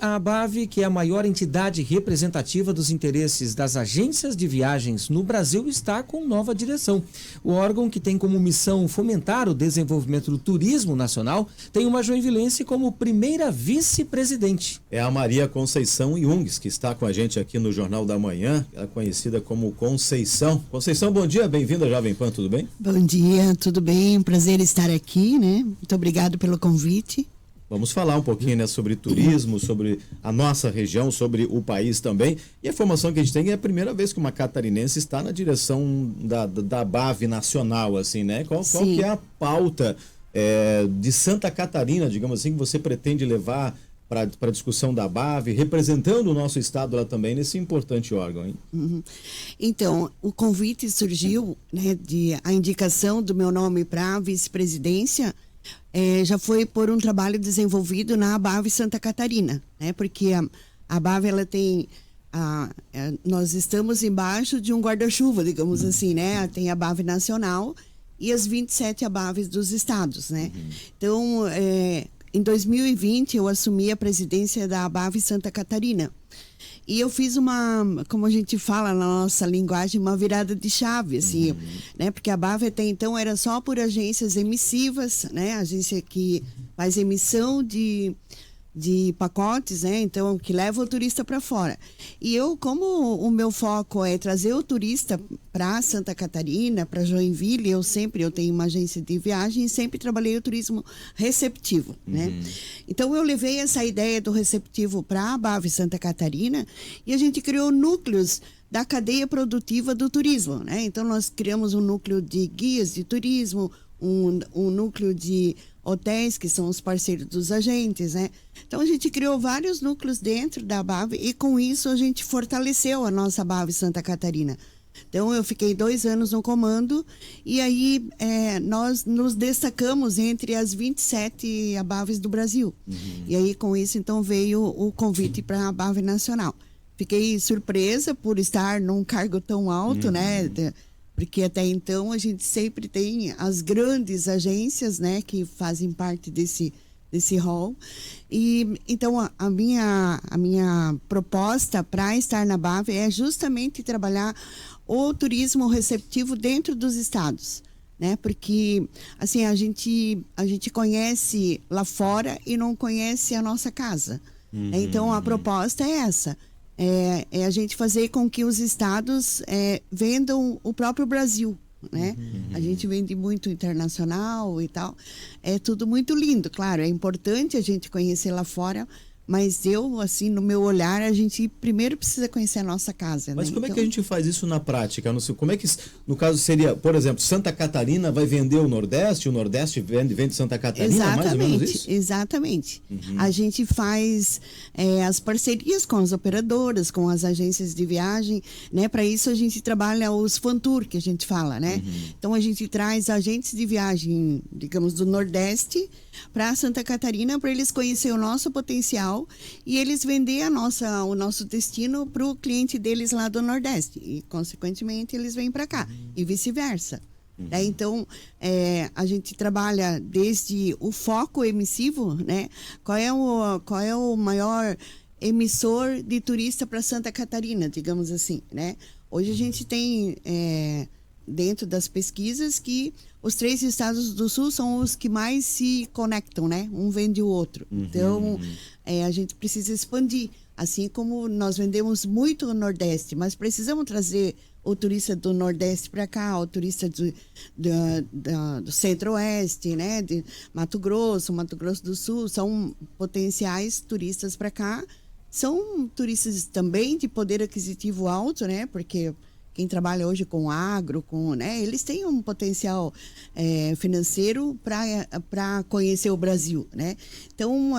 a ABAV, que é a maior entidade representativa dos interesses das agências de viagens no Brasil, está com nova direção. O órgão, que tem como missão fomentar o desenvolvimento do turismo nacional, tem uma joinvilense como primeira vice-presidente. É a Maria Conceição Jungs, que está com a gente aqui no Jornal da Manhã, ela é conhecida como Conceição. Conceição, bom dia, bem-vinda à Jovem Pan, tudo bem? Bom dia, tudo bem? Prazer estar aqui, né? Muito obrigado pelo convite. Vamos falar um pouquinho, né, sobre turismo, sobre a nossa região, sobre o país também. E a informação que a gente tem é a primeira vez que uma catarinense está na direção da ABAV nacional, assim, né? Qual que é a pauta de Santa Catarina, digamos assim, que você pretende levar para a discussão da ABAV, representando o nosso estado lá também nesse importante órgão, hein? Uhum. Então, o convite surgiu, né, a indicação do meu nome para a vice-presidência, já foi por um trabalho desenvolvido na ABAV Santa Catarina, né? Porque a ABAV, ela tem, nós estamos embaixo de um guarda-chuva, digamos assim, né? Tem a ABAV nacional e as 27 ABAVs dos estados, né? Então, em 2020, eu assumi a presidência da ABAV Santa Catarina. E eu fiz como a gente fala na nossa linguagem, uma virada de chave, assim, né? Porque a ABAV até então era só por agências emissivas, né? Agência que faz emissão de pacotes, né? Então, que leva o turista para fora. E eu, como o meu foco é trazer o turista para Santa Catarina, para Joinville, eu tenho uma agência de viagem e sempre trabalhei o turismo receptivo, né? Então, eu levei essa ideia do receptivo para a ABAV Santa Catarina e a gente criou núcleos da cadeia produtiva do turismo, né? Então, nós criamos um núcleo de guias de turismo, um núcleo de hotéis, que são os parceiros dos agentes, né? Então, a gente criou vários núcleos dentro da ABAV e, com isso, a gente fortaleceu a nossa ABAV Santa Catarina. Então, eu fiquei 2 anos no comando e aí nós nos destacamos entre as 27 ABAVs do Brasil. E aí, com isso, então, veio o convite para a ABAV Nacional. Fiquei surpresa por estar num cargo tão alto, né? Porque até então a gente sempre tem as grandes agências, né, que fazem parte desse hall. E então a minha proposta para estar na ABAV é justamente trabalhar o turismo receptivo dentro dos estados, né? Porque assim a gente conhece lá fora e não conhece a nossa casa. Né? Então a proposta é essa. É a gente fazer com que os estados vendam o próprio Brasil, né? A gente vende muito internacional e tal. É tudo muito lindo, claro. É importante a gente conhecer lá fora, mas assim, no meu olhar, a gente primeiro precisa conhecer a nossa casa. Mas né? como é que a gente faz isso na prática? Como é que, no caso, seria, por exemplo, Santa Catarina vai vender o Nordeste vende Santa Catarina, exatamente, mais ou menos isso? Exatamente. A gente faz as parcerias com as operadoras, com as agências de viagem, né? Para isso a gente trabalha os fan tour, que a gente fala, né? Então a gente traz agentes de viagem, digamos, do Nordeste para Santa Catarina, para eles conhecer o nosso potencial e eles vender o nosso destino para o cliente deles lá do Nordeste. E, consequentemente, eles vêm para cá e vice-versa. Né? Então, a gente trabalha desde o foco emissivo, né? Qual é o maior emissor de turista para Santa Catarina, digamos assim, né? Hoje a gente tem dentro das pesquisas que os 3 estados do sul são os que mais se conectam, né? Um vende o outro. Então, a gente precisa expandir. Assim como nós vendemos muito no Nordeste, mas precisamos trazer o turista do Nordeste para cá, o turista do Centro-Oeste, né? De Mato Grosso do Sul, são potenciais turistas para cá. São turistas também de poder aquisitivo alto, né? Porque quem trabalha hoje com agro, né, eles têm um potencial financeiro para conhecer o Brasil, né? Então,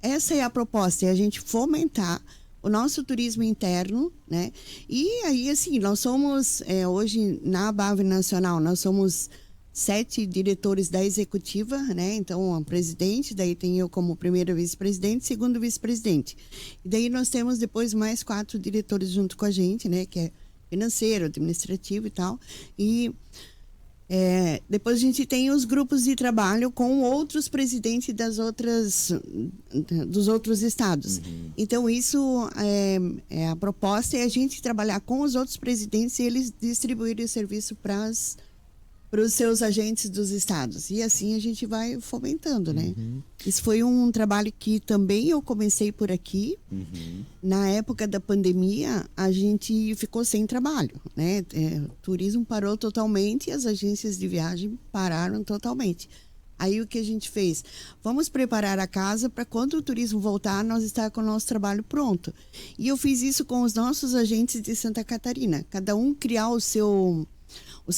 essa é a proposta, é a gente fomentar o nosso turismo interno, né? E aí, assim, nós somos, hoje, na ABAV Nacional, nós somos 7 diretores da executiva, né? Então, a presidente, daí tem eu como primeira vice-presidente, segundo vice-presidente. E daí nós temos depois mais 4 diretores junto com a gente, né? Que é financeiro, administrativo e tal. E Depois a gente tem os grupos de trabalho com outros presidentes dos outros estados. Então, isso a proposta é a gente trabalhar com os outros presidentes e eles distribuírem o serviço para os seus agentes dos estados. E assim a gente vai fomentando, né? Isso foi um trabalho que também eu comecei por aqui. Na época da pandemia, a gente ficou sem trabalho, né? O turismo parou totalmente e as agências de viagem pararam totalmente. Aí o que a gente fez? Vamos preparar a casa para quando o turismo voltar, nós estar com o nosso trabalho pronto. E eu fiz isso com os nossos agentes de Santa Catarina. Cada um criar o seu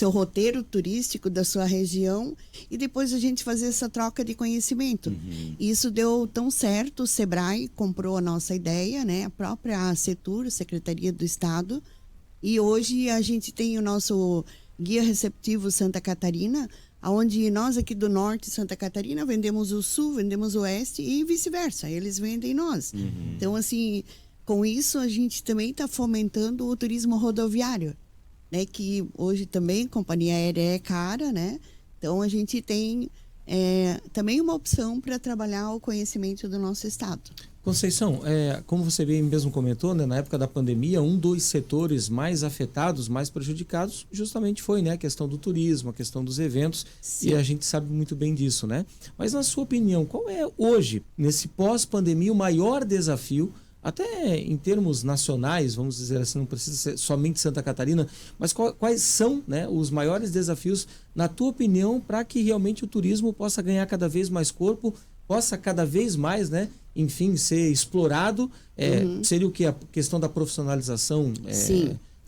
roteiro turístico da sua região e depois a gente fazer essa troca de conhecimento. Isso deu tão certo, o Sebrae comprou a nossa ideia, né? A própria Setur, Secretaria do Estado, e hoje a gente tem o nosso Guia Receptivo Santa Catarina, onde nós aqui do Norte de Santa Catarina vendemos o Sul, vendemos o Oeste e vice-versa, eles vendem nós. Então, assim, com isso a gente também está fomentando o turismo rodoviário, né, que hoje também companhia aérea é cara, né? Então a gente tem também uma opção para trabalhar o conhecimento do nosso estado. Conceição, como você bem mesmo comentou, né, na época da pandemia, um dos setores mais afetados, mais prejudicados, justamente foi, né, a questão do turismo, a questão dos eventos. Sim. E a gente sabe muito bem disso, né? Mas na sua opinião, qual é hoje, nesse pós-pandemia, o maior desafio, até em termos nacionais, vamos dizer assim, não precisa ser somente Santa Catarina, mas quais são, né, os maiores desafios, na tua opinião, para que realmente o turismo possa ganhar cada vez mais corpo, possa cada vez mais, né, enfim, ser explorado? Seria o que? A questão da profissionalização,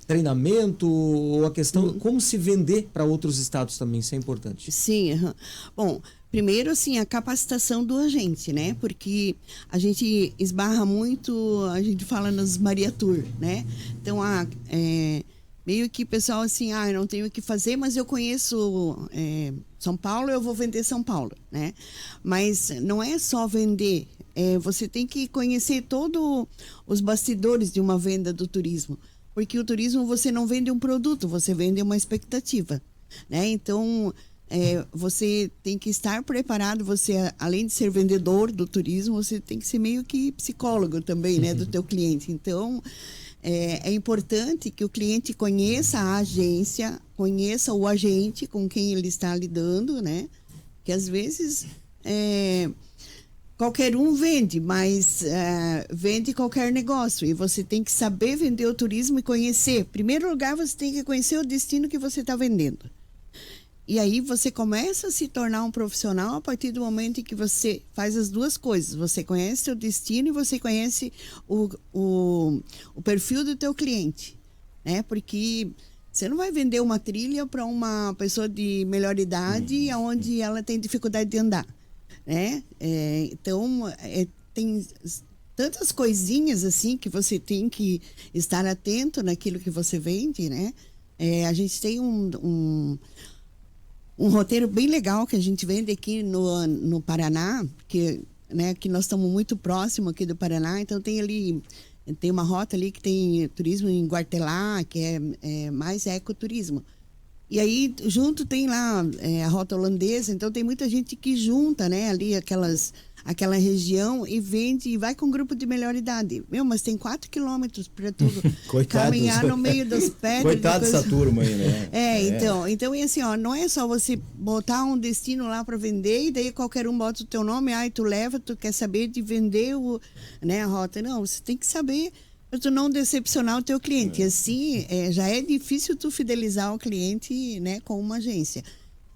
treinamento, ou a questão como se vender para outros estados também, isso é importante. Sim, bom, primeiro, assim, a capacitação do agente, né? Porque a gente esbarra muito, a gente fala nas Maria Tour, né? Então, meio que o pessoal assim, eu não tenho o que fazer, mas eu conheço São Paulo, eu vou vender São Paulo, né? Mas não é só vender, você tem que conhecer todos os bastidores de uma venda do turismo. Porque o turismo você não vende um produto, você vende uma expectativa, né? Então, você tem que estar preparado, você, além de ser vendedor do turismo, você tem que ser meio que psicólogo também, né, do teu cliente. Então, é importante que o cliente conheça a agência, conheça o agente com quem ele está lidando, né? Que às vezes qualquer um vende, mas vende qualquer negócio. E você tem que saber vender o turismo e conhecer. Em primeiro lugar, você tem que conhecer o destino que você está vendendo. E aí você começa a se tornar um profissional a partir do momento em que você faz as duas coisas. Você conhece o destino e você conhece o perfil do teu cliente, né? Porque você não vai vender uma trilha para uma pessoa de melhor idade onde ela tem dificuldade de andar, né? Então, tem tantas coisinhas assim que você tem que estar atento naquilo que você vende, né? A gente tem um roteiro bem legal que a gente vende aqui no Paraná, que nós estamos muito próximo aqui do Paraná, então tem uma rota ali que tem turismo em Guartelá, que é mais ecoturismo. E aí, junto tem lá a rota holandesa, então tem muita gente que junta, né, ali aquela região e vende, e vai com um grupo de melhor idade. Mas tem 4 quilômetros para tu caminhar no meio das pedras. Coitado dessa turma aí, né? Então, e assim, não é só você botar um destino lá para vender e daí qualquer um bota o teu nome, tu leva, tu quer saber de vender a rota. Não, você tem que saber para tu não decepcionar o teu cliente. E assim, já é difícil tu fidelizar o cliente, né, com uma agência.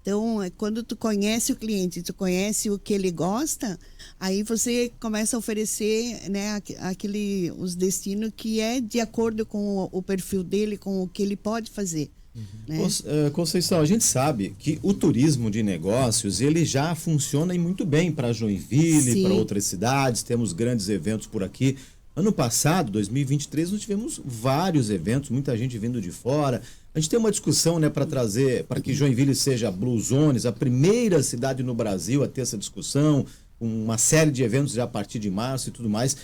Então, quando tu conhece o cliente, tu conhece o que ele gosta, aí você começa a oferecer, né, os destinos que é de acordo com o perfil dele, com o que ele pode fazer. Né? Conceição, a gente sabe que o turismo de negócios, ele já funciona muito bem para Joinville, para outras cidades, temos grandes eventos por aqui. Ano passado, 2023, nós tivemos vários eventos, muita gente vindo de fora. A gente tem uma discussão, né, para trazer, para que Joinville seja Blue Zones, a primeira cidade no Brasil a ter essa discussão, uma série de eventos já a partir de março e tudo mais.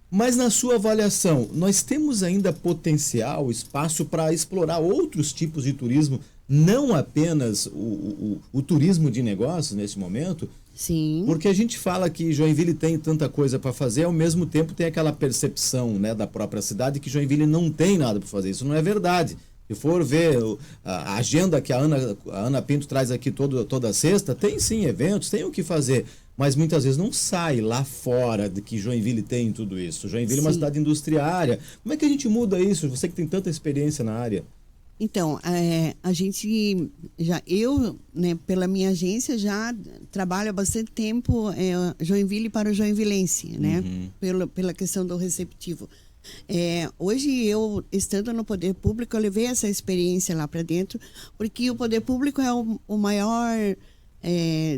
Mas na sua avaliação, nós temos ainda potencial, espaço para explorar outros tipos de turismo, não apenas o turismo de negócios nesse momento? Sim. Porque a gente fala que Joinville tem tanta coisa para fazer, ao mesmo tempo tem aquela percepção, né, da própria cidade que Joinville não tem nada para fazer. Isso não é verdade. Se for ver a agenda que a Ana Pinto traz aqui toda sexta, tem sim eventos, tem o que fazer. Mas muitas vezes não sai lá fora de que Joinville tem tudo isso. Joinville é uma cidade industriária. Como é que a gente muda isso? Você que tem tanta experiência na área. Então, a gente né, pela minha agência, já trabalho há bastante tempo Joinville para o joinvilense, né? Pela questão do receptivo. Hoje, eu, estando no poder público, eu levei essa experiência lá para dentro, porque o poder público é o maior,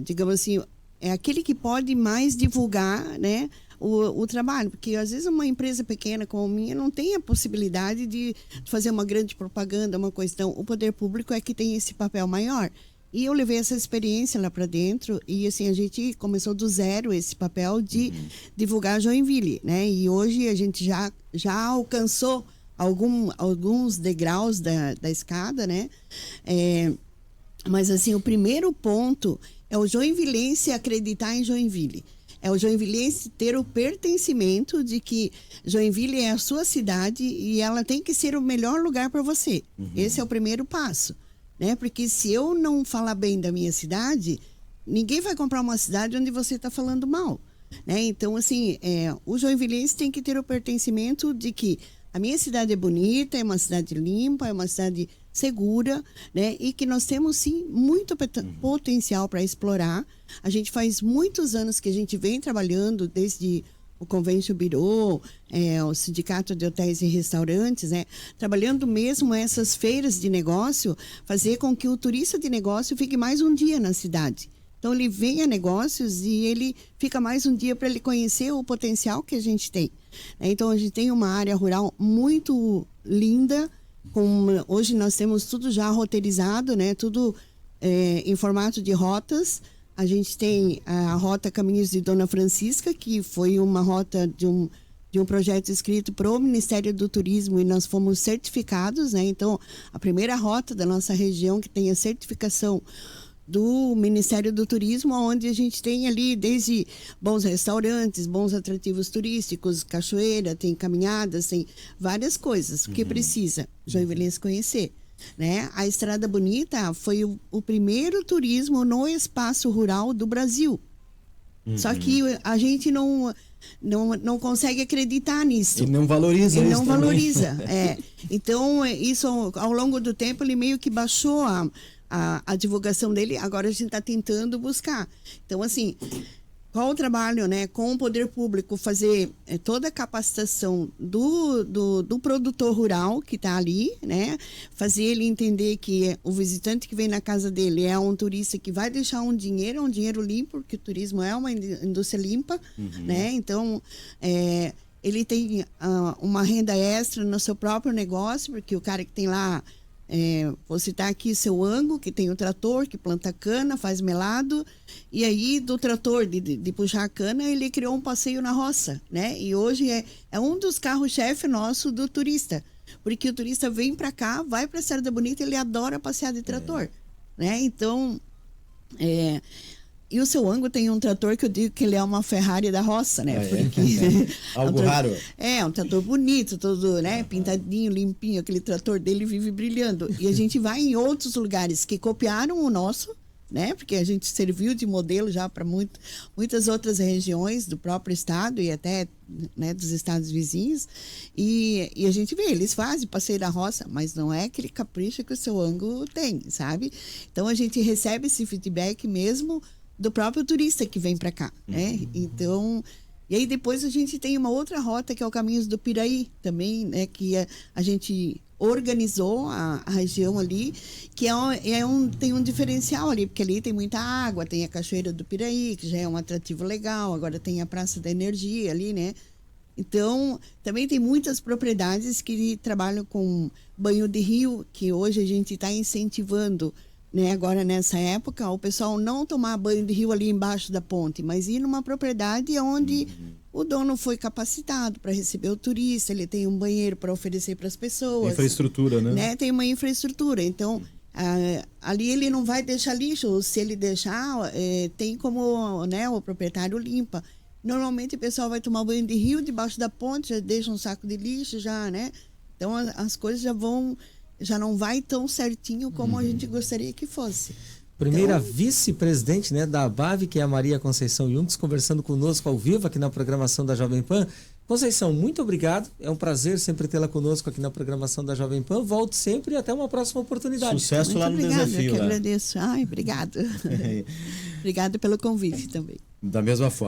digamos assim, é aquele que pode mais divulgar, né, o trabalho, porque às vezes uma empresa pequena como a minha não tem a possibilidade de fazer uma grande propaganda, uma coisa. Então, o poder público é que tem esse papel maior. E eu levei essa experiência lá para dentro e assim a gente começou do zero esse papel de divulgar Joinville, né? E hoje a gente já alcançou alguns degraus da escada, né? Mas assim, o primeiro ponto é o joinvilense acreditar em Joinville. É o joinvilense ter o pertencimento de que Joinville é a sua cidade e ela tem que ser o melhor lugar para você. Esse é o primeiro passo, né? Porque se eu não falar bem da minha cidade, ninguém vai comprar uma cidade onde você está falando mal, né? Então, assim, o joinvilense tem que ter o pertencimento de que a minha cidade é bonita, é uma cidade limpa, é uma cidade segura, né? E que nós temos, sim, muito potencial para explorar. A gente faz muitos anos que a gente vem trabalhando, desde o Convention Bureau, o Sindicato de Hotéis e Restaurantes, né? Trabalhando mesmo essas feiras de negócio, fazer com que o turista de negócio fique mais um dia na cidade. Então, ele vem a negócios e ele fica mais um dia para ele conhecer o potencial que a gente tem. Então, a gente tem uma área rural muito linda. Hoje nós temos tudo já roteirizado, né? Tudo em formato de rotas. A gente tem a rota Caminhos de Dona Francisca, que foi uma rota de um projeto escrito para o Ministério do Turismo e nós fomos certificados, né? Então, a primeira rota da nossa região que tem a certificação do Ministério do Turismo, onde a gente tem ali desde bons restaurantes, bons atrativos turísticos, cachoeira, tem caminhadas, tem várias coisas que precisa joinvilense conhecer, né? A Estrada Bonita foi o primeiro turismo no espaço rural do Brasil. Só que a gente não consegue acreditar nisso. E não valoriza isso. Não valoriza. Então, isso ao longo do tempo ele meio que baixou a divulgação dele. Agora a gente está tentando buscar. Então, assim, qual o trabalho, né, com o poder público, fazer toda a capacitação do produtor rural que está ali, né, fazer ele entender que o visitante que vem na casa dele é um turista que vai deixar um dinheiro limpo, porque o turismo é uma indústria limpa, né, então ele tem uma renda extra no seu próprio negócio, porque o cara que tem lá, vou citar aqui seu Ango, que tem o trator, que planta cana, faz melado, e aí do trator de puxar a cana, ele criou um passeio na roça, né? E hoje é um dos carros-chefe nosso do turista, porque o turista vem para cá, vai para a Estrada Bonita, ele adora passear de trator, né? Então, e o seu Ango tem um trator que eu digo que ele é uma Ferrari da roça, né? Porque algo raro. Um trator bonito, todo, né, pintadinho, limpinho, aquele trator dele vive brilhando. E a gente vai em outros lugares que copiaram o nosso, né? Porque a gente serviu de modelo já para muitas outras regiões do próprio estado e até, né, dos estados vizinhos. E a gente vê, eles fazem passeio da roça, mas não é aquele capricho que o seu Ango tem, sabe? Então a gente recebe esse feedback mesmo do próprio turista que vem para cá, né? Então, e aí depois a gente tem uma outra rota que é o Caminhos do Piraí também, né? Que a gente organizou a região ali, que tem um diferencial ali, porque ali tem muita água, tem a Cachoeira do Piraí, que já é um atrativo legal, agora tem a Praça da Energia ali, né? Então, também tem muitas propriedades que trabalham com banho de rio, que hoje a gente está incentivando né, agora nessa época, o pessoal não tomar banho de rio ali embaixo da ponte, mas ir numa propriedade onde o dono foi capacitado para receber o turista, ele tem um banheiro para oferecer para as pessoas. Infraestrutura, né? Tem uma infraestrutura. Então, ali ele não vai deixar lixo, ou se ele deixar, tem como, né, o proprietário limpa. Normalmente o pessoal vai tomar banho de rio debaixo da ponte, já deixa um saco de lixo, já, né? Então as coisas já não vai tão certinho como a gente gostaria que fosse. Primeira vice-presidente, né, da ABAV, que é a Maria Conceição Juntos, conversando conosco ao vivo aqui na programação da Jovem Pan. Conceição, muito obrigado. É um prazer sempre tê-la conosco aqui na programação da Jovem Pan. Volte sempre e até uma próxima oportunidade. Sucesso muito lá no desafio. Eu que agradeço. Obrigado. Obrigado pelo convite também. Da mesma forma.